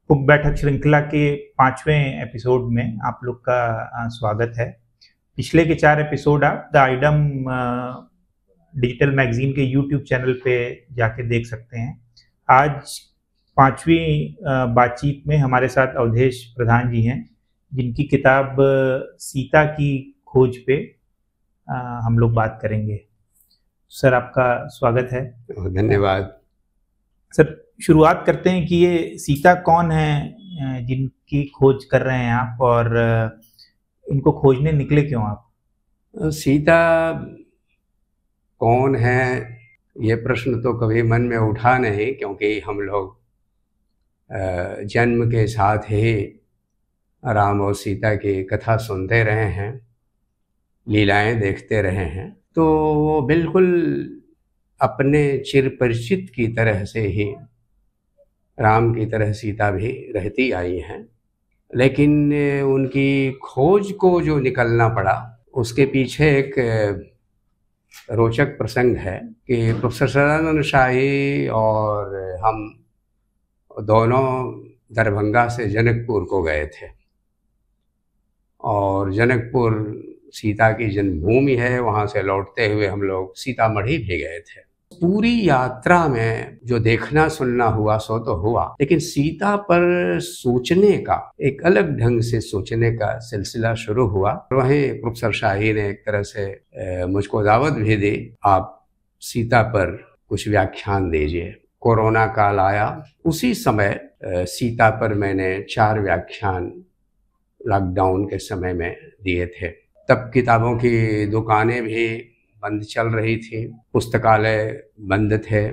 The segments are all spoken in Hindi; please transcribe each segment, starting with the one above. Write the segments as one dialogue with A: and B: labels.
A: बुक बैठक श्रृंखला के 5वें एपिसोड में आप लोग का स्वागत है। पिछले के 4 एपिसोड आप द आइडम डिजिटल मैगजीन के यूट्यूब चैनल पे जाके देख सकते हैं। आज 5वीं बातचीत में हमारे साथ अवधेश प्रधान जी हैं, जिनकी किताब सीता की खोज पे हम लोग बात करेंगे। सर, आपका स्वागत है।
B: धन्यवाद
A: सर। शुरुआत करते हैं कि ये सीता कौन है जिनकी खोज कर रहे हैं आप, और इनको खोजने निकले क्यों आप?
B: सीता कौन है ये प्रश्न तो कभी मन में उठा नहीं, क्योंकि हम लोग जन्म के साथ ही राम और सीता की कथा सुनते रहे हैं, लीलाएं देखते रहे हैं, तो वो बिल्कुल अपने चिर परिचित की तरह से ही राम की तरह सीता भी रहती आई हैं। लेकिन उनकी खोज को जो निकलना पड़ा, उसके पीछे एक रोचक प्रसंग है कि प्रोफेसर सदानंद शाही और हम दोनों दरभंगा से जनकपुर को गए थे, और जनकपुर सीता की जन्मभूमि है। वहाँ से लौटते हुए हम लोग सीतामढ़ी भी गए थे। पूरी यात्रा में जो देखना सुनना हुआ सो तो हुआ, लेकिन सीता पर सोचने का, एक अलग ढंग से सोचने का सिलसिला शुरू हुआ। वहीं प्रोफेसर शाही ने एक तरह से मुझको दावत भी दी, आप सीता पर कुछ व्याख्यान दीजिए। कोरोना काल आया, उसी समय सीता पर मैंने 4 व्याख्यान लॉकडाउन के समय में दिए थे। तब किताबों की दुकानें भी बंद चल रही थी, पुस्तकालय बंद थे।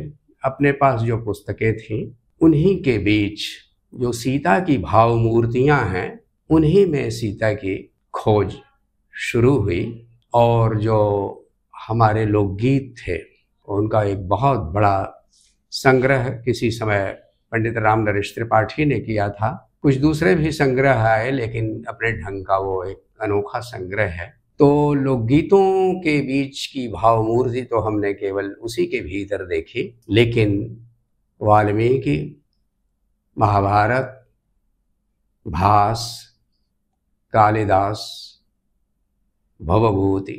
B: अपने पास जो पुस्तकें थीं, उन्हीं के बीच जो सीता की भाव मूर्तियाँ हैं, उन्हीं में सीता की खोज शुरू हुई। और जो हमारे लोकगीत थे, उनका एक बहुत बड़ा संग्रह किसी समय पंडित राम नरेश त्रिपाठी ने किया था। कुछ दूसरे भी संग्रह आए, लेकिन अपने ढंग का वो एक अनोखा संग्रह है। तो लोकगीतों के बीच की भाव मूर्ति तो हमने केवल उसी के भीतर देखी, लेकिन वाल्मीकि, महाभारत, भास, कालिदास, भवभूति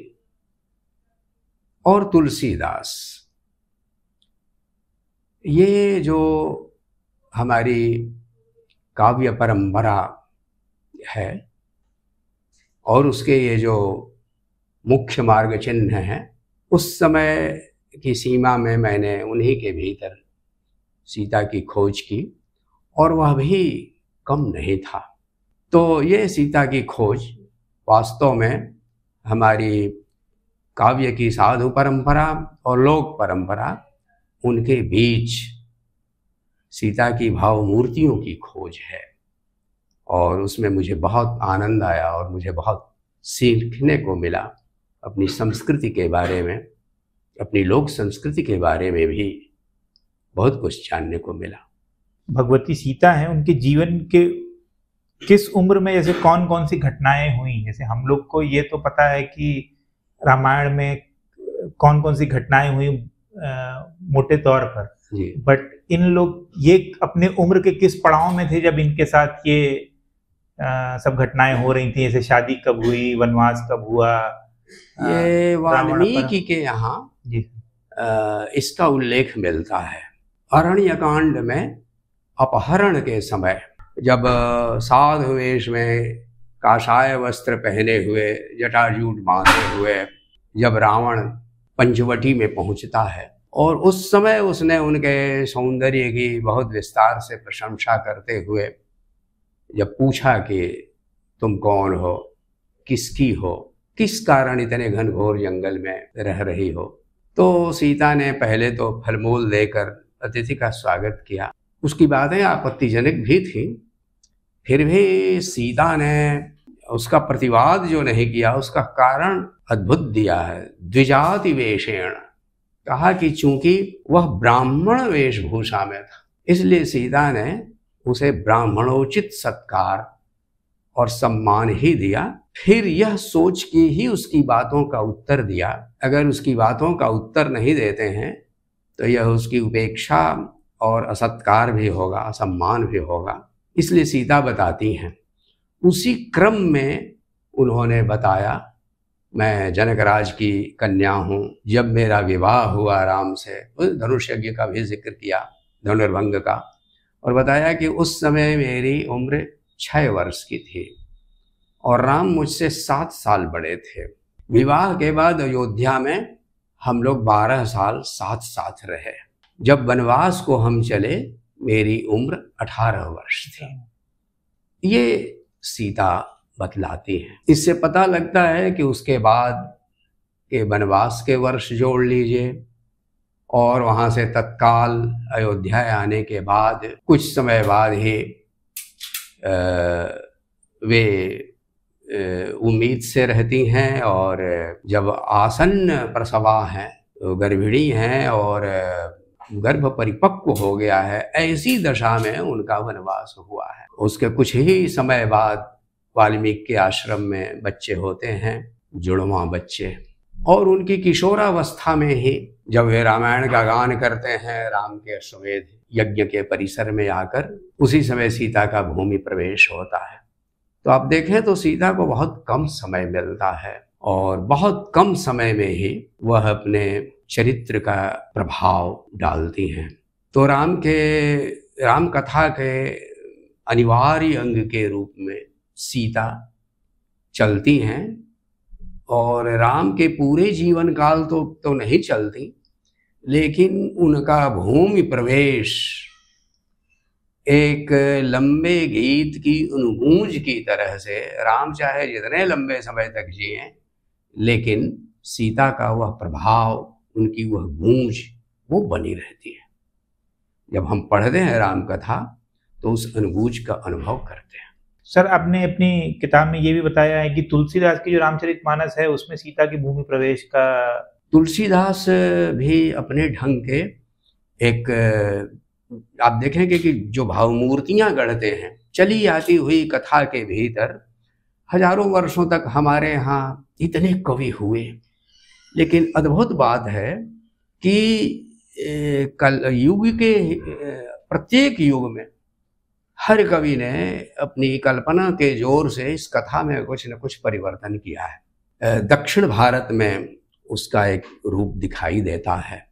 B: और तुलसीदास, ये जो हमारी काव्य परंपरा है और उसके ये जो मुख्य मार्ग चिन्ह हैं, उस समय की सीमा में मैंने उन्हीं के भीतर सीता की खोज की, और वह भी कम नहीं था। तो ये सीता की खोज वास्तव में हमारी काव्य की साधु परंपरा और लोक परंपरा, उनके बीच सीता की भाव मूर्तियों की खोज है। और उसमें मुझे बहुत आनंद आया और मुझे बहुत सीखने को मिला। अपनी संस्कृति के बारे में, अपनी लोक संस्कृति के बारे में भी बहुत कुछ जानने को मिला।
A: भगवती सीता हैं, उनके जीवन के किस उम्र में जैसे कौन कौन सी घटनाएं हुई? जैसे हम लोग को ये तो पता है कि रामायण में कौन कौन सी घटनाएं हुई मोटे तौर पर, बट इन लोग ये अपने उम्र के किस पड़ाव में थे जब इनके साथ ये सब घटनाएं हो रही थी? जैसे शादी कब हुई, वनवास कब हुआ?
B: ये वाल्मीकि के यहाँ इसका उल्लेख मिलता है। अरण्यकांड में अपहरण के समय, जब साधु वेश में काषाय वस्त्र पहने हुए, जटाजूट बांधे हुए, जब रावण पंचवटी में पहुंचता है, और उस समय उसने उनके सौंदर्य की बहुत विस्तार से प्रशंसा करते हुए जब पूछा कि तुम कौन हो, किसकी हो, किस कारण इतने घनघोर जंगल में रह रही हो, तो सीता ने पहले तो फलमूल देकर अतिथि का स्वागत किया। उसकी बातें आपत्तिजनक भी थी, फिर भी सीता ने उसका प्रतिवाद जो नहीं किया, उसका कारण अद्भुत दिया है। द्विजाति वेशेण, कहा कि चूंकि वह ब्राह्मण वेशभूषा में था, इसलिए सीता ने उसे ब्राह्मणोचित सत्कार और सम्मान ही दिया। फिर यह सोच के ही उसकी बातों का उत्तर दिया, अगर उसकी बातों का उत्तर नहीं देते हैं तो यह उसकी उपेक्षा और असत्कार भी होगा, असम्मान भी होगा। इसलिए सीता बताती हैं। उसी क्रम में उन्होंने बताया, मैं जनकराज की कन्या हूँ, जब मेरा विवाह हुआ राम से, धनुष यज्ञ का भी जिक्र किया, धनुर्भंग का, और बताया कि उस समय मेरी उम्र 6 वर्ष की थी और राम मुझसे 7 साल बड़े थे। विवाह के बाद अयोध्या में हम लोग 12 साल साथ साथ रहे। जब वनवास को हम चले मेरी उम्र 18 वर्ष थी। ये सीता बतलाती हैं। इससे पता लगता है कि उसके बाद के वनवास के वर्ष जोड़ लीजिए और वहाँ से तत्काल अयोध्या आने के बाद कुछ समय बाद ही वे उम्मीद से रहती हैं, और जब आसन्न प्रसवा हैं, गर्भिणी हैं और गर्भ परिपक्व हो गया है, ऐसी दशा में उनका वनवास हुआ है। उसके कुछ ही समय बाद वाल्मीकि के आश्रम में बच्चे होते हैं, जुड़वां बच्चे, और उनकी किशोरावस्था में ही जब वे रामायण का गान करते हैं राम के अश्वमेध यज्ञ के परिसर में आकर, उसी समय सीता का भूमि प्रवेश होता है। तो आप देखें तो सीता को बहुत कम समय मिलता है और बहुत कम समय में ही वह अपने चरित्र का प्रभाव डालती हैं। तो राम कथा के अनिवार्य अंग के रूप में सीता चलती हैं, और राम के पूरे जीवन काल तो नहीं चलती, लेकिन उनका भूमि प्रवेश एक लंबे गीत की अनुगूंज की तरह से, राम चाहे जितने लंबे समय तक जिए, लेकिन सीता का वह प्रभाव, उनकी वह गूंज वो बनी रहती है। जब हम पढ़ते हैं राम कथा तो उस अनुगूंज का अनुभव करते हैं।
A: सर, आपने अपनी किताब में ये भी बताया है कि तुलसीदास की जो रामचरितमानस है उसमें सीता की भूमि प्रवेश का,
B: तुलसीदास भी अपने ढंग के एक, आप देखेंगे कि जो भावमूर्तियां गढ़ते हैं, चली आती हुई कथा के भीतर हजारों वर्षों तक हमारे यहाँ इतने कवि हुए, लेकिन अद्भुत बात है कि कल युग के प्रत्येक युग में हर कवि ने अपनी कल्पना के जोर से इस कथा में कुछ न कुछ परिवर्तन किया है। दक्षिण भारत में उसका एक रूप दिखाई देता है,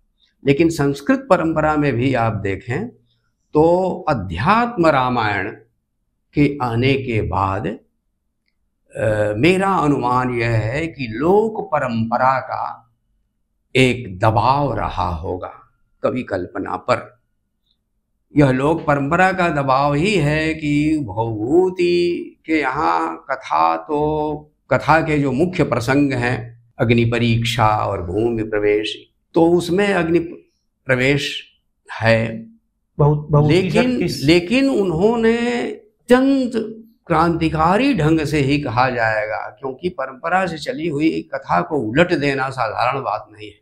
B: लेकिन संस्कृत परंपरा में भी आप देखें तो अध्यात्म रामायण के आने के बाद मेरा अनुमान यह है कि लोक परंपरा का एक दबाव रहा होगा कवि कल्पना पर। यह लोक परंपरा का दबाव ही है कि भवभूति के यहाँ कथा के जो मुख्य प्रसंग हैं, अग्नि परीक्षा और भूमि प्रवेश, तो उसमें अग्नि प्रवेश है बहुत लेकिन उन्होंने अत्यंत क्रांतिकारी ढंग से ही कहा जाएगा, क्योंकि परंपरा से चली हुई कथा को उलट देना साधारण बात नहीं है।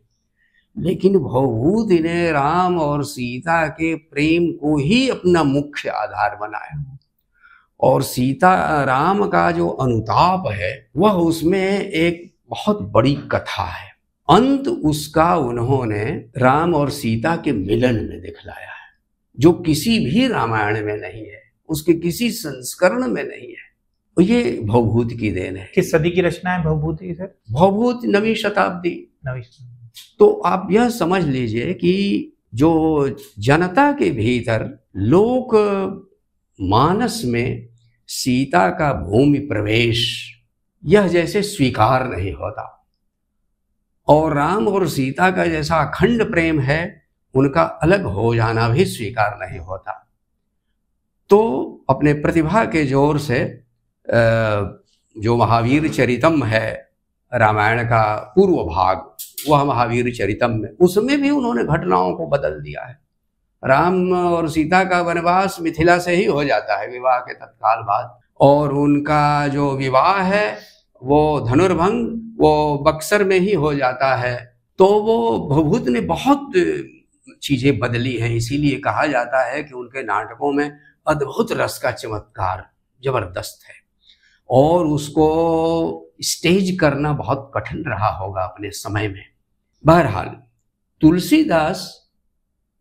B: लेकिन भवभूति ने राम और सीता के प्रेम को ही अपना मुख्य आधार बनाया, और सीता राम का जो अनुताप है वह उसमें एक बहुत बड़ी कथा है। अंत उसका उन्होंने राम और सीता के मिलन में दिखलाया है, जो किसी भी रामायण में नहीं है, उसके किसी संस्करण में नहीं है। तो ये भवभूति की देन है।
A: किस सदी की रचना है भवभूति सर?
B: भवभूति 9वीं शताब्दी। तो आप यह समझ लीजिए कि जो जनता के भीतर लोक मानस में सीता का भूमि प्रवेश यह जैसे स्वीकार नहीं होता, और राम और सीता का जैसा अखंड प्रेम है उनका अलग हो जाना भी स्वीकार नहीं होता। तो अपने प्रतिभा के जोर से जो महावीर चरितम है रामायण का पूर्व भाग, वह महावीर चरितम में, उसमें भी उन्होंने घटनाओं को बदल दिया है। राम और सीता का वनवास मिथिला से ही हो जाता है विवाह के तत्काल बाद, और उनका जो विवाह है वो धनुर्भंग वो बक्सर में ही हो जाता है। तो वो भवभूत ने बहुत चीजें बदली हैं, इसीलिए कहा जाता है कि उनके नाटकों में अद्भुत रस का चमत्कार जबरदस्त है, और उसको स्टेज करना बहुत कठिन रहा होगा अपने समय में। बहरहाल तुलसीदास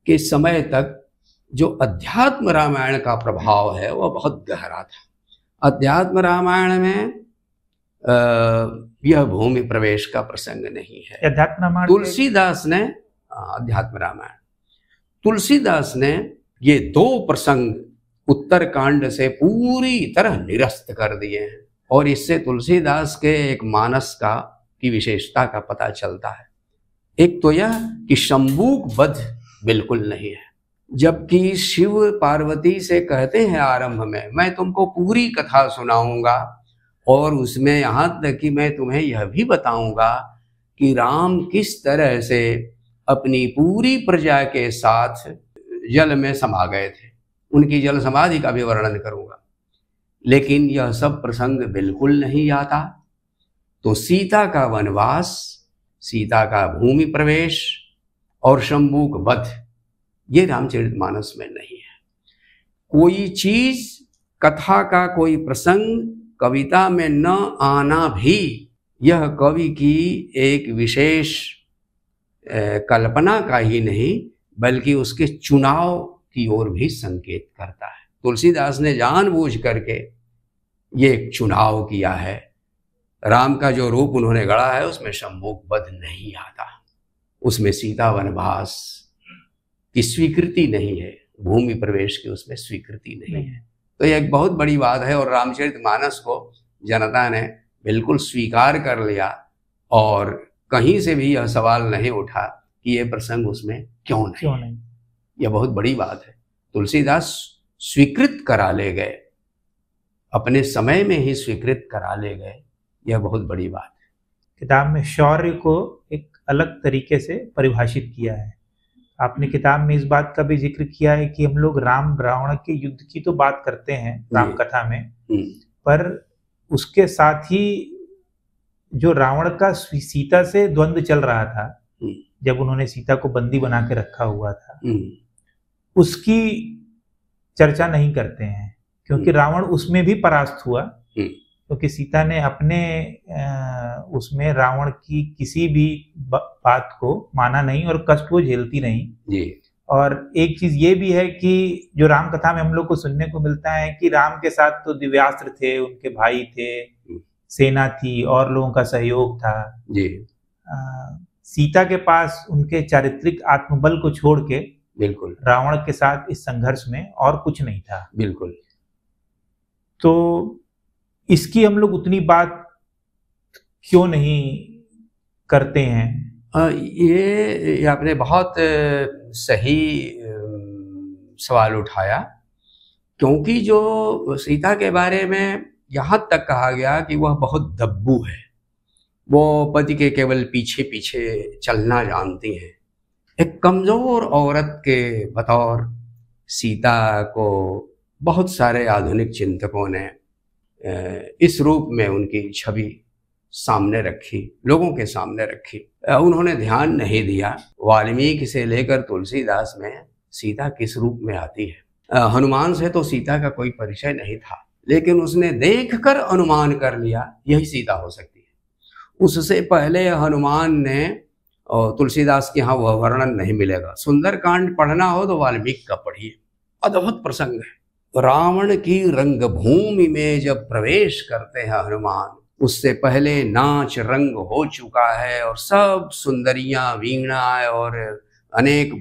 B: के समय तक जो अध्यात्म रामायण का प्रभाव है वह बहुत गहरा था। अध्यात्म रामायण में यह भूमि प्रवेश का प्रसंग नहीं है।
A: अध्यात्म रामायण
B: तुलसीदास ने अध्यात्म रामायण तुलसीदास ने ये दो प्रसंग उत्तरकांड से पूरी तरह निरस्त कर दिए हैं, और इससे तुलसीदास के एक मानस की विशेषता का पता चलता है। एक तो यह कि शंबूक वध बिल्कुल नहीं है, जबकि शिव पार्वती से कहते हैं आरंभ में, मैं तुमको पूरी कथा सुनाऊंगा, और उसमें यहाँ तक कि मैं तुम्हें यह भी बताऊंगा कि राम किस तरह से अपनी पूरी प्रजा के साथ जल में समा गए थे, उनकी जल समाधि का भी वर्णन करूंगा। लेकिन यह सब प्रसंग बिल्कुल नहीं आता। तो सीता का वनवास, सीता का भूमि प्रवेश और शंबूक वध, ये रामचरितमानस में नहीं है। कोई चीज, कथा का कोई प्रसंग कविता में न आना भी यह कवि की एक विशेष कल्पना का ही नहीं, बल्कि उसके चुनाव की ओर भी संकेत करता है। तुलसीदास ने जानबूझ करके ये एक चुनाव किया है। राम का जो रूप उन्होंने गढ़ा है उसमें शंबूक वध नहीं आता, उसमें सीता वनवास की स्वीकृति नहीं है, भूमि प्रवेश की उसमें स्वीकृति नहीं है। तो यह एक बहुत बड़ी बात है, और रामचरितमानस को जनता ने बिल्कुल स्वीकार कर लिया, और कहीं से भी यह सवाल नहीं उठा कि यह प्रसंग उसमें क्यों नहीं। यह बहुत बड़ी बात है। तुलसीदास स्वीकृत करा ले गए, अपने समय में ही स्वीकृत करा ले गए, यह बहुत बड़ी बात है।
A: किताब में शौर्य को एक अलग तरीके से परिभाषित किया है। आपने किताब में इस बात का भी जिक्र किया है कि हम लोग राम रावण के युद्ध की तो बात करते हैं राम कथा में, पर उसके साथ ही जो रावण का सीता से द्वंद्व चल रहा था, जब उन्होंने सीता को बंदी बना के रखा हुआ था, उसकी चर्चा नहीं करते हैं, क्योंकि रावण उसमें भी परास्त हुआ, क्योंकि सीता ने अपने उसमें रावण की किसी भी बात को माना नहीं और कष्ट वो झेलती नहीं
B: जी।
A: और एक चीज ये भी है कि जो राम कथा में हम लोग को सुनने को मिलता है कि राम के साथ तो दिव्यास्त्र थे, उनके भाई थे, सेना थी और लोगों का सहयोग था
B: जी।
A: सीता के पास उनके चारित्रिक आत्मबल को छोड़ के
B: बिल्कुल
A: रावण के साथ इस संघर्ष में और कुछ नहीं था।
B: बिल्कुल।
A: तो इसकी हम लोग उतनी बात क्यों नहीं करते हैं?
B: ये आपने बहुत सही सवाल उठाया, क्योंकि जो सीता के बारे में यहाँ तक कहा गया कि वह बहुत दब्बू है, वो पति के केवल पीछे पीछे चलना जानती हैं। एक कमजोर औरत के बतौर सीता को बहुत सारे आधुनिक चिंतकों ने इस रूप में उनकी छवि सामने रखी, लोगों के सामने रखी। उन्होंने ध्यान नहीं दिया वाल्मीकि से लेकर तुलसीदास में सीता किस रूप में आती है। हनुमान से तो सीता का कोई परिचय नहीं था, लेकिन उसने देखकर अनुमान कर लिया यही सीता हो सकती है। उससे पहले हनुमान ने, और तुलसीदास के यहाँ वह वर्णन नहीं मिलेगा, सुंदरकांड पढ़ना हो तो वाल्मीकि का पढ़िए, अद्भुत प्रसंग है। रावण की रंगभूमि में जब प्रवेश करते हैं हनुमान, उससे पहले नाच रंग हो चुका है और सब सुंदरियां वीणा और अनेक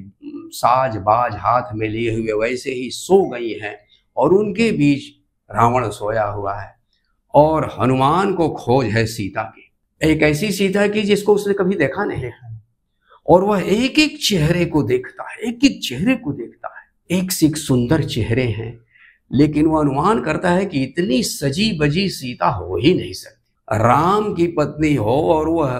B: साज बाज हाथ में लिए हुए वैसे ही सो गई हैं, और उनके बीच रावण सोया हुआ है और हनुमान को खोज है सीता की, एक ऐसी सीता की जिसको उसने कभी देखा नहीं, और वह एक एक चेहरे को देखता है, एक एक चेहरे को देखता है। एक से एक सुंदर चेहरे हैं, लेकिन वह अनुमान करता है कि इतनी सजी बजी सीता हो ही नहीं सकती। राम की पत्नी हो और वह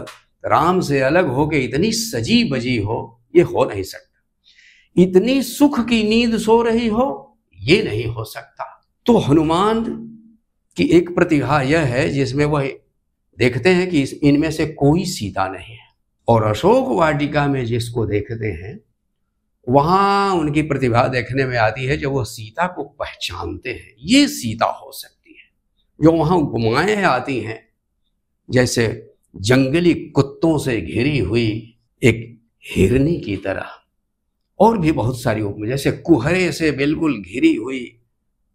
B: राम से अलग हो के इतनी सजी बजी हो, ये हो नहीं सकता। इतनी सुख की नींद सो रही हो, ये नहीं हो सकता। तो हनुमान की एक प्रतिभा यह है जिसमें वह देखते हैं कि इनमें से कोई सीता नहीं है, और अशोक वाटिका में जिसको देखते हैं वहां उनकी प्रतिभा देखने में आती है जब वह सीता को पहचानते हैं, ये सीता हो सकती है। जो वहां उपमाएं आती हैं, जैसे जंगली कुत्तों से घिरी हुई एक हिरनी की तरह, और भी बहुत सारी उपमा, जैसे कुहरे से बिल्कुल घिरी हुई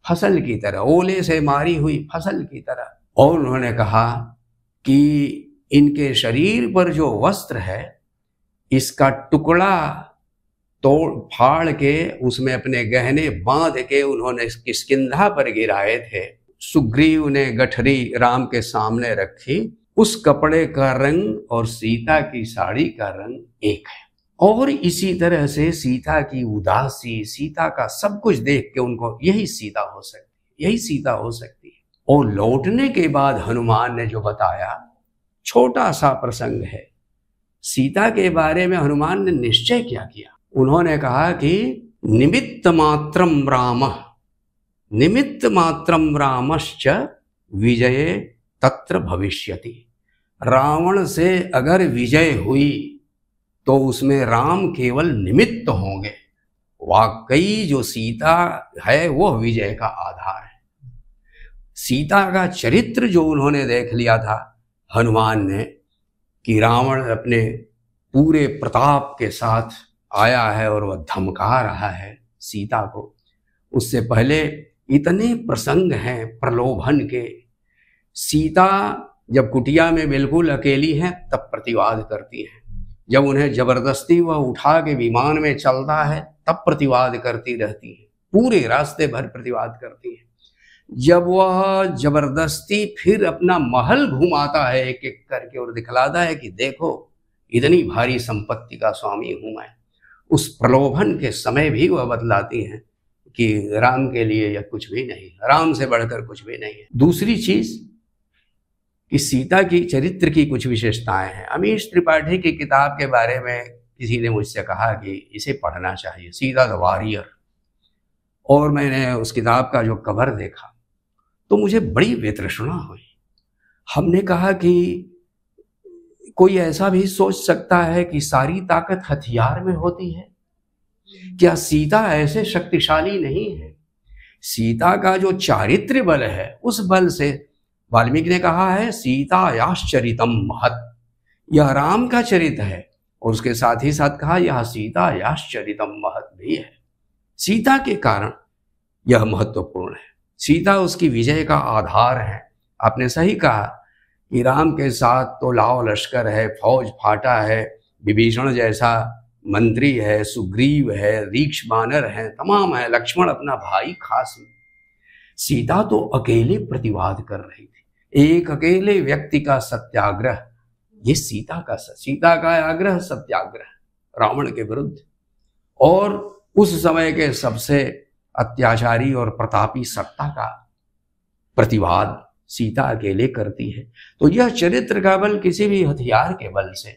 B: फसल की तरह, ओले से मारी हुई फसल की तरह। और उन्होंने कहा कि इनके शरीर पर जो वस्त्र है इसका टुकड़ा तोड़ फाड़ के उसमें अपने गहने बांध के उन्होंने किष्किंधा पर गिराए थे। सुग्रीव ने गठरी राम के सामने रखी, उस कपड़े का रंग और सीता की साड़ी का रंग एक है। और इसी तरह से सीता की उदासी, सीता का सब कुछ देख के उनको यही सीता हो सकती है, यही सीता हो सकती है। और लौटने के बाद हनुमान ने जो बताया, छोटा सा प्रसंग है। सीता के बारे में हनुमान ने निश्चय क्या किया? उन्होंने कहा कि निमित्त मात्रम राम, निमित्त मात्रम रामश्च विजये तत्र भविष्यति। रावण से अगर विजय हुई तो उसमें राम केवल निमित्त होंगे, वाकई जो सीता है वह विजय का आधार है। सीता का चरित्र जो उन्होंने देख लिया था हनुमान ने, कि रावण अपने पूरे प्रताप के साथ आया है और वह धमका रहा है सीता को, उससे पहले इतने प्रसंग हैं प्रलोभन के। सीता जब कुटिया में बिल्कुल अकेली है तब प्रतिवाद करती है, जब उन्हें जबरदस्ती वह उठा के विमान में चलता है तब प्रतिवाद करती रहती है, पूरे रास्ते भर प्रतिवाद करती है। जब वह जबरदस्ती फिर अपना महल घुमाता है एक एक करके और दिखलाता है कि देखो इतनी भारी संपत्ति का स्वामी हूं मैं, उस प्रलोभन के समय भी वह बतलाती हैं कि राम के लिए यह कुछ भी नहीं, राम से बढ़कर कुछ भी नहीं है। दूसरी चीज कि सीता की चरित्र की कुछ विशेषताएं हैं। अमीश त्रिपाठी की किताब के बारे में किसी ने मुझसे कहा कि इसे पढ़ना चाहिए, सीता द वॉरियर, और मैंने उस किताब का जो कवर देखा तो मुझे बड़ी वितृष्णा हुई। हमने कहा कि कोई ऐसा भी सोच सकता है कि सारी ताकत हथियार में होती है? क्या सीता ऐसे शक्तिशाली नहीं है? सीता का जो चारित्र्य बल है उस बल से वाल्मीकि ने कहा है सीता याश्चरितम महत्, यह राम का चरित्र है, और उसके साथ ही साथ कहा यह सीता याश्चरितम महत् भी है। सीता के कारण यह महत्वपूर्ण है, सीता उसकी विजय का आधार है। आपने सही कहा कि राम के साथ तो लाव लश्कर है, फौज फाटा है, विभीषण जैसा मंत्री है, सुग्रीव है, रीक्ष बानर है, तमाम है, लक्ष्मण अपना भाई खास में। सीता तो अकेले प्रतिवाद कर रही थी, एक अकेले व्यक्ति का सत्याग्रह, ये सीता का आग्रह सत्याग्रह रावण के विरुद्ध, और उस समय के सबसे अत्याचारी और प्रतापी सत्ता का प्रतिवाद सीता अकेले करती है। तो यह चरित्र का बल किसी भी हथियार के बल से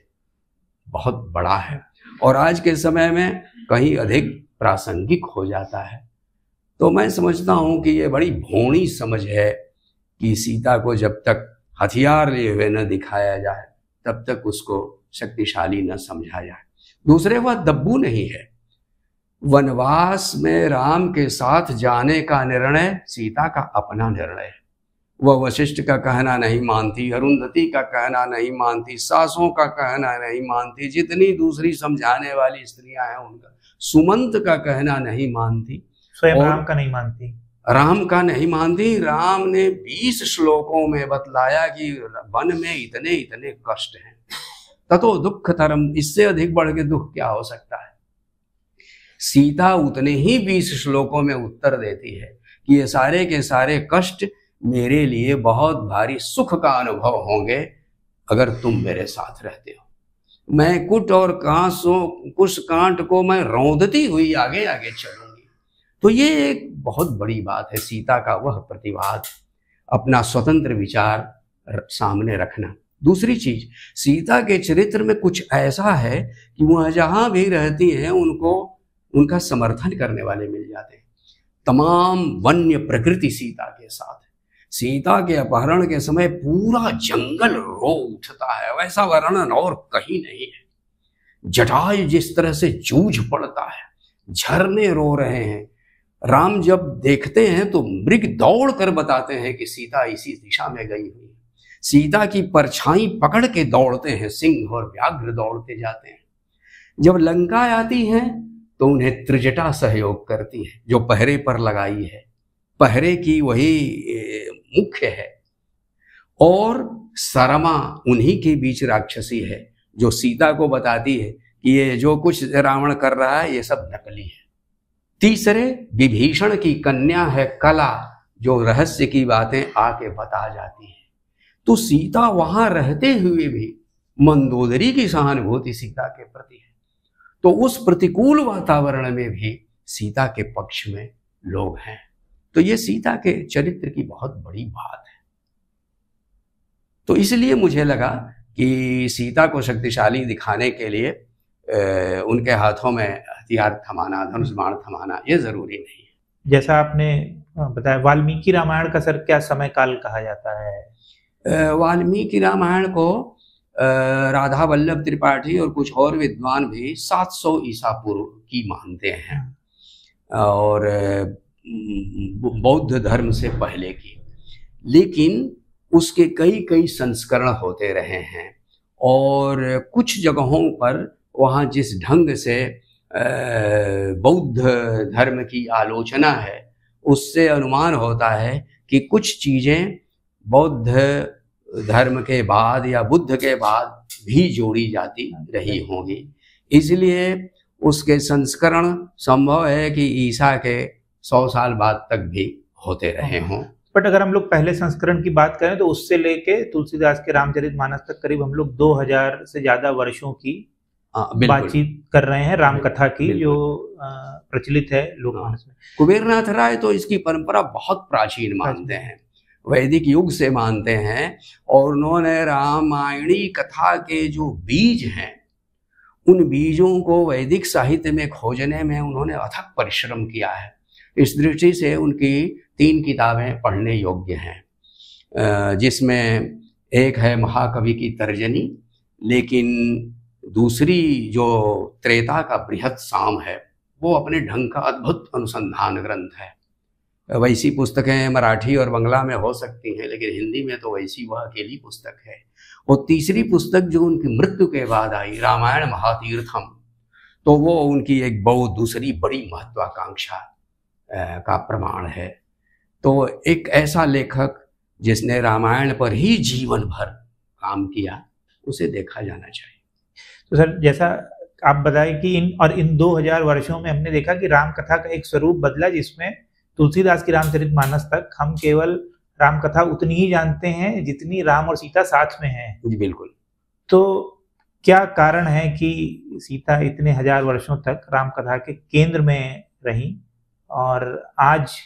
B: बहुत बड़ा है और आज के समय में कहीं अधिक प्रासंगिक हो जाता है। तो मैं समझता हूं कि यह बड़ी भोणी समझ है कि सीता को जब तक हथियार लिए हुए न दिखाया जाए तब तक उसको शक्तिशाली न समझा जाए। दूसरे, वह दब्बू नहीं है। वनवास में राम के साथ जाने का निर्णय सीता का अपना निर्णय है। वह वशिष्ठ का कहना नहीं मानती, अरुंधति का कहना नहीं मानती, सासों का कहना नहीं मानती, जितनी दूसरी समझाने वाली स्त्रियां हैं उनका, सुमंत का कहना नहीं मानती,
A: स्वयं राम का नहीं मानती,
B: राम का नहीं मानती। राम ने 20 श्लोकों में बतलाया कि वन में इतने इतने कष्ट हैं, ततो दुख तरम, इससे अधिक बढ़ के दुख क्या हो सकता है। सीता उतने ही 20 श्लोकों में उत्तर देती है कि ये सारे के सारे कष्ट मेरे लिए बहुत भारी सुख का अनुभव होंगे अगर तुम मेरे साथ रहते हो। मैं कुट और कुश कांट को मैं रौंदती हुई आगे आगे चलूंगी। तो ये एक बहुत बड़ी बात है, सीता का वह प्रतिवाद, अपना स्वतंत्र विचार सामने रखना। दूसरी चीज, सीता के चरित्र में कुछ ऐसा है कि वह जहां भी रहती हैं उनको उनका समर्थन करने वाले मिल जाते हैं। तमाम वन्य प्रकृति सीता के साथ है। सीता के अपहरण के समय पूरा जंगल रो उठता है, वैसा वर्णन और कहीं नहीं है। जटायु जिस तरह से जूझ पड़ता है, झरने रो रहे हैं। राम जब देखते हैं तो मृग दौड़ कर बताते हैं कि सीता इसी दिशा में गई हुई है। सीता की परछाई पकड़ के दौड़ते हैं, सिंह और व्याघ्र दौड़ते जाते हैं। जब लंका आती है तो उन्हें त्रिजटा सहयोग करती है, जो पहरे पर लगाई है, पहरे की वही मुख्य है। और सरमा उन्हीं के बीच राक्षसी है, जो सीता को बताती है कि ये जो कुछ रावण कर रहा है ये सब नकली है। तीसरे विभीषण की कन्या है कला, जो रहस्य की बातें आके बता जाती है। तो सीता वहां रहते हुए भी मंदोदरी की सहानुभूति सीता के प्रति है। तो उस प्रतिकूल वातावरण में भी सीता के पक्ष में लोग हैं। तो ये सीता के चरित्र की बहुत बड़ी बात है। तो इसलिए मुझे लगा कि सीता को शक्तिशाली दिखाने के लिए उनके हाथों में हथियार थमाना, धनुष बाण थमाना ये जरूरी नहीं है।
A: जैसा आपने बताया, वाल्मीकि रामायण का सर क्या समय काल कहा जाता है?
B: वाल्मीकि रामायण को राधा वल्लभ त्रिपाठी और कुछ और विद्वान भी 700 ईसा पूर्व की मानते हैं, और बौद्ध धर्म से पहले की। लेकिन उसके कई कई संस्करण होते रहे हैं, और कुछ जगहों पर वहाँ जिस ढंग से बौद्ध धर्म की आलोचना है, उससे अनुमान होता है कि कुछ चीज़ें बौद्ध धर्म के बाद या बुद्ध के बाद भी जोड़ी जाती रही होंगी। इसलिए उसके संस्करण संभव है कि ईसा के 100 साल बाद तक भी होते रहे हों।
A: बट अगर हम लोग पहले संस्करण की बात करें तो उससे लेके तुलसीदास के रामचरितमानस तक करीब हम लोग 2000 से ज्यादा वर्षों की बातचीत कर रहे हैं राम कथा की, जो प्रचलित है लोकमानस में।
B: कुबेरनाथ राय तो इसकी परंपरा बहुत प्राचीन मानते हैं, वैदिक युग से मानते हैं, और उन्होंने रामायणी कथा के जो बीज हैं उन बीजों को वैदिक साहित्य में खोजने में उन्होंने अथक परिश्रम किया है। इस दृष्टि से उनकी 3 किताबें पढ़ने योग्य हैं, जिसमें एक है महाकवि की तर्जनी, लेकिन दूसरी जो त्रेता का बृहत् साम है वो अपने ढंग का अद्भुत अनुसंधान ग्रंथ है। वैसी पुस्तकें मराठी और बंगला में हो सकती हैं, लेकिन हिंदी में तो वैसी वह अकेली पुस्तक है। और तीसरी पुस्तक जो उनकी मृत्यु के बाद आई, रामायण महातीर्थम, तो वो उनकी एक बहुत दूसरी बड़ी महत्वाकांक्षा का प्रमाण है। तो एक ऐसा लेखक जिसने रामायण पर ही जीवन भर काम किया, उसे देखा जाना चाहिए।
A: तो सर, जैसा आप बताए कि इन 2000 वर्षों में हमने देखा कि राम कथा का एक स्वरूप बदला, जिसमें तुलसीदास की रामचरितमानस तक हम केवल राम कथा उतनी ही जानते हैं जितनी राम और सीता साथ में हैं।
B: जी बिल्कुल।
A: तो क्या कारण है कि सीता इतने 1000 वर्षों तक राम कथा के केंद्र में रही और आज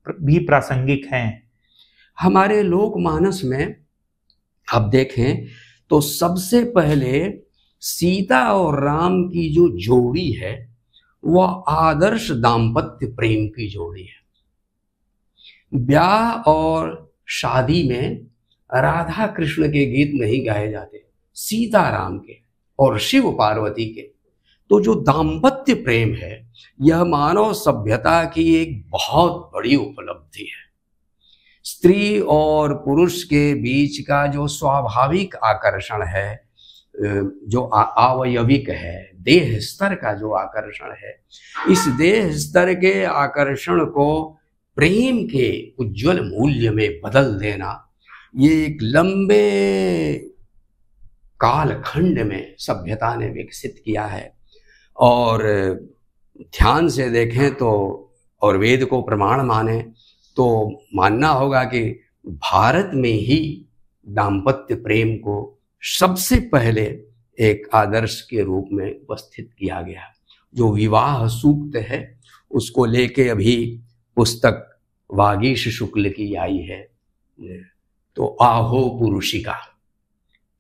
A: भी प्रासंगिक हैं?
B: हमारे लोकमानस में अब देखें तो सबसे पहले सीता और राम की जो जोड़ी है वह आदर्श दाम्पत्य प्रेम की जोड़ी है। ब्याह और शादी में राधा कृष्ण के गीत नहीं गाए जाते, सीता राम के और शिव पार्वती के। तो जो दाम्पत्य प्रेम है यह मानव सभ्यता की एक बहुत बड़ी उपलब्धि है। स्त्री और पुरुष के बीच का जो स्वाभाविक आकर्षण है, जो आवयविक है, देह स्तर का जो आकर्षण है, इस देह स्तर के आकर्षण को प्रेम के उज्जवल मूल्य में बदल देना, ये एक लंबे कालखंड में सभ्यता ने विकसित किया है। और ध्यान से देखें तो और वेद को प्रमाण माने तो मानना होगा कि भारत में ही दाम्पत्य प्रेम को सबसे पहले एक आदर्श के रूप में उपस्थित किया गया। जो विवाह सूक्त है उसको लेके अभी पुस्तक वागीश शुक्ल की आई है, तो आहो पुरुषिका,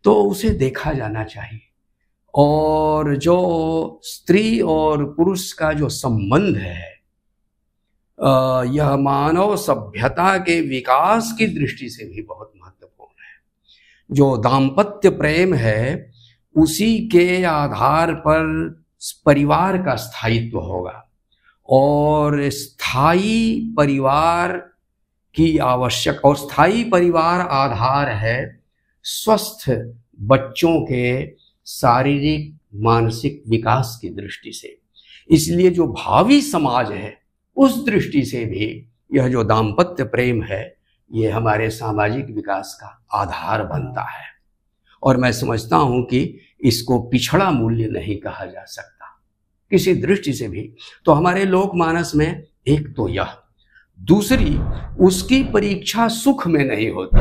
B: तो उसे देखा जाना चाहिए। और जो स्त्री और पुरुष का जो संबंध है यह मानव सभ्यता के विकास की दृष्टि से भी बहुत महत्वपूर्ण है। जो दाम्पत्य प्रेम है उसी के आधार पर परिवार का स्थायित्व होगा, और स्थायी परिवार की आवश्यक और स्थायी परिवार आधार है स्वस्थ बच्चों के शारीरिक मानसिक विकास की दृष्टि से। इसलिए जो भावी समाज है उस दृष्टि से भी यह जो दाम्पत्य प्रेम है ये हमारे सामाजिक विकास का आधार बनता है। और मैं समझता हूं कि इसको पिछड़ा मूल्य नहीं कहा जा सकता किसी दृष्टि से भी। तो हमारे लोकमानस में एक तो यह, दूसरी उसकी परीक्षा सुख में नहीं होती।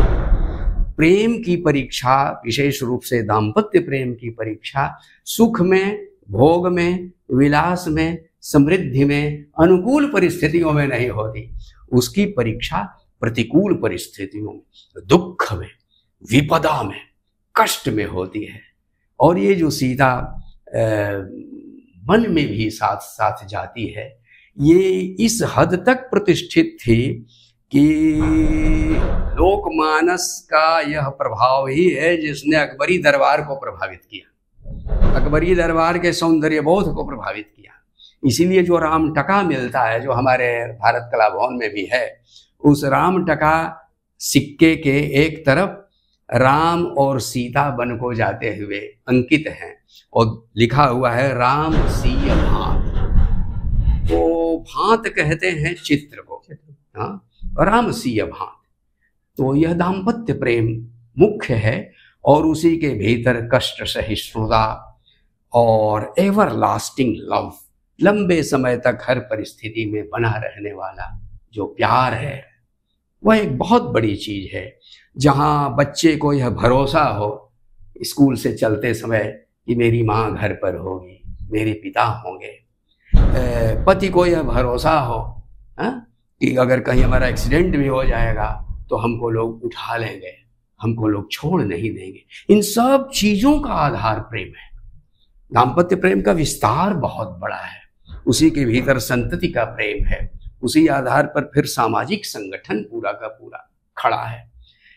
B: प्रेम की परीक्षा, विशेष रूप से दाम्पत्य प्रेम की परीक्षा सुख में, भोग में, विलास में, समृद्धि में, अनुकूल परिस्थितियों में नहीं होती। उसकी परीक्षा प्रतिकूल परिस्थितियों में, दुख में, विपदा में, कष्ट में होती है। और ये जो सीता वन में भी साथ साथ जाती है, ये इस हद तक प्रतिष्ठित थी कि लोकमानस का यह प्रभाव ही है जिसने अकबरी दरबार को प्रभावित किया, अकबरी दरबार के सौंदर्य बोध को प्रभावित किया। इसीलिए जो रामटका मिलता है, जो हमारे भारत कला भवन में भी है, उस रामटका सिक्के के एक तरफ राम और सीता वन को जाते हुए अंकित हैं और लिखा हुआ है राम सीय भांत। वो भांत कहते हैं चित्र को, हाँ, राम सीय भांत। तो यह दाम्पत्य प्रेम मुख्य है और उसी के भीतर कष्ट सहिष्णुता और एवर लास्टिंग लव, लंबे समय तक हर परिस्थिति में बना रहने वाला जो प्यार है, वह एक बहुत बड़ी चीज है। जहां बच्चे को यह भरोसा हो स्कूल से चलते समय कि मेरी माँ घर पर होगी, मेरे पिता होंगे, पति को यह भरोसा हो कि अगर कहीं हमारा एक्सीडेंट भी हो जाएगा तो हमको लोग उठा लेंगे, हमको लोग छोड़ नहीं देंगे। इन सब चीजों का आधार प्रेम है। दाम्पत्य प्रेम का विस्तार बहुत बड़ा है, उसी के भीतर संतति का प्रेम है, उसी आधार पर फिर सामाजिक संगठन पूरा का पूरा खड़ा है।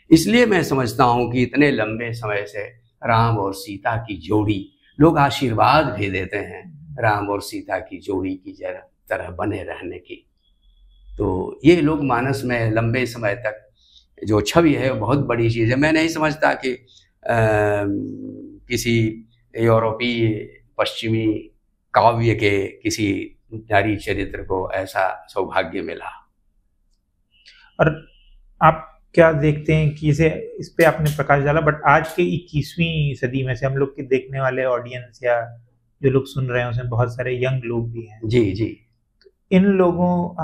B: इसलिए मैं समझता हूं कि इतने लंबे समय से राम और सीता की जोड़ी, लोग आशीर्वाद भी देते हैं राम और सीता की जोड़ी की तरह बने रहने की। तो ये लोग मानस में लंबे समय तक जो छवि है वो बहुत बड़ी चीज़ है। मैं नहीं समझता कि किसी यूरोपीय पश्चिमी काव्य के किसी नारी चरित्र को ऐसा सौभाग्य मिला।
A: और आप क्या देखते हैं कि इस पे आपने प्रकाश डाला, बट आज के 21वीं सदी में से हम लोग के देखने वाले ऑडियंस या जो लोग सुन रहे हैं उसमें बहुत सारे यंग लोग भी हैं। जी जी। तो इन लोगों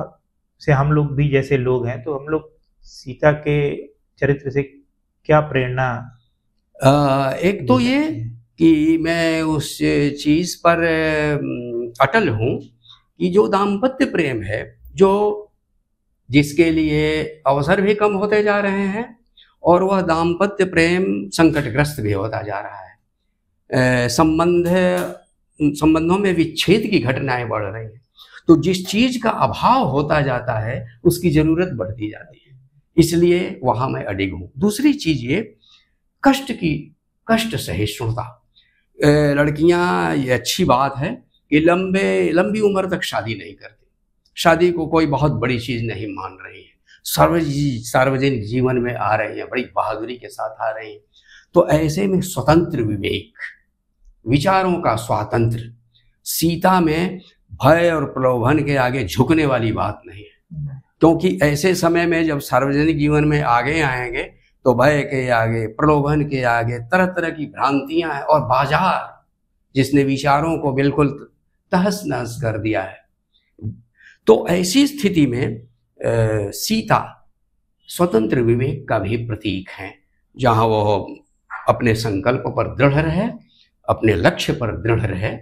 A: से हम लोग भी जैसे लोग हैं, तो हम लोग सीता के चरित्र से क्या प्रेरणा?
B: एक तो ये कि मैं उस चीज पर अटल हूं कि जो दाम्पत्य प्रेम है, जो जिसके लिए अवसर भी कम होते जा रहे हैं और वह दाम्पत्य प्रेम संकटग्रस्त भी होता जा रहा है। संबंधों में विच्छेद की घटनाएं बढ़ रही हैं। तो जिस चीज का अभाव होता जाता है उसकी जरूरत बढ़ती जाती है, इसलिए वहां मैं अडिग हूं। दूसरी चीज ये कष्ट सहिष्णुता। लड़कियां, ये अच्छी बात है कि लंबी उम्र तक शादी नहीं करती, शादी को कोई बहुत बड़ी चीज नहीं मान रही है, सार्वजनिक जीवन में आ रही है, बड़ी बहादुरी के साथ आ रही है। तो ऐसे में स्वतंत्र विवेक, विचारों का स्वातंत्र, सीता में भय और प्रलोभन के आगे झुकने वाली बात नहीं है। क्योंकि ऐसे समय में जब सार्वजनिक जीवन में आगे आएंगे तो भय के आगे, प्रलोभन के आगे तरह तरह की भ्रांतियां हैं और बाजार जिसने विचारों को बिल्कुल तहस नहस कर दिया है। तो ऐसी स्थिति में सीता स्वतंत्र विवेक का भी प्रतीक है, जहां वो अपने संकल्प पर दृढ़ रहे, अपने लक्ष्य पर दृढ़ रहे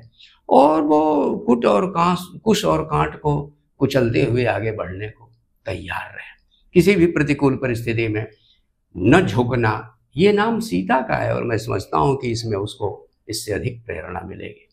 B: और वो कुश और कांट को कुचलते हुए आगे बढ़ने को तैयार रहे। किसी भी प्रतिकूल परिस्थिति में न झुकना, ये नाम सीता का है और मैं समझता हूं कि इसमें उसको इससे अधिक प्रेरणा मिलेगी।